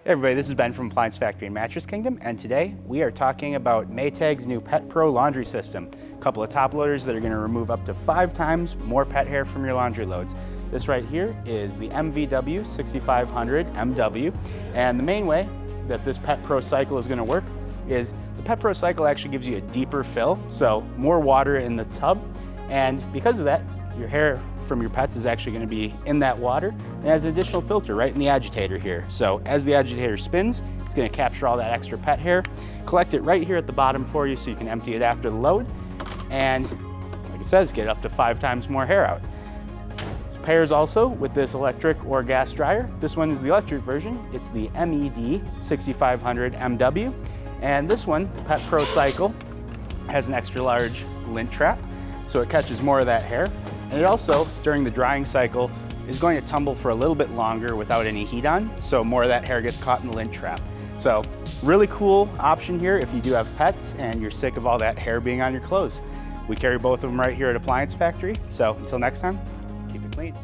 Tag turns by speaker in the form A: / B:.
A: Hey everybody, this is Ben from Appliance Factory in Mattress Kingdom, and today we are talking about Maytag's new Pet Pro laundry system. A couple of top loaders that are going to remove up to 5 times more pet hair from your laundry loads. This right here is the MVW6500MW, and the main way that this Pet Pro cycle is going to work is the Pet Pro cycle actually gives you a deeper fill, so more water in the tub, and because of that, your hair from your pets is actually going to be in that water, and it has an additional filter right in the agitator here. So as the agitator spins, it's going to capture all that extra pet hair, collect it right here at the bottom for you so you can empty it after the load, and like it says, get up to 5 times more hair out. It pairs also with this electric or gas dryer. This one is the electric version. It's the MED6500MW, and this one, Pet Pro Cycle, has an extra large lint trap, so it catches more of that hair. And it also, during the drying cycle, is going to tumble for a little bit longer without any heat on, so more of that hair gets caught in the lint trap. So really cool option here if you do have pets and you're sick of all that hair being on your clothes. We carry both of them right here at Appliance Factory, so until next time, keep it clean.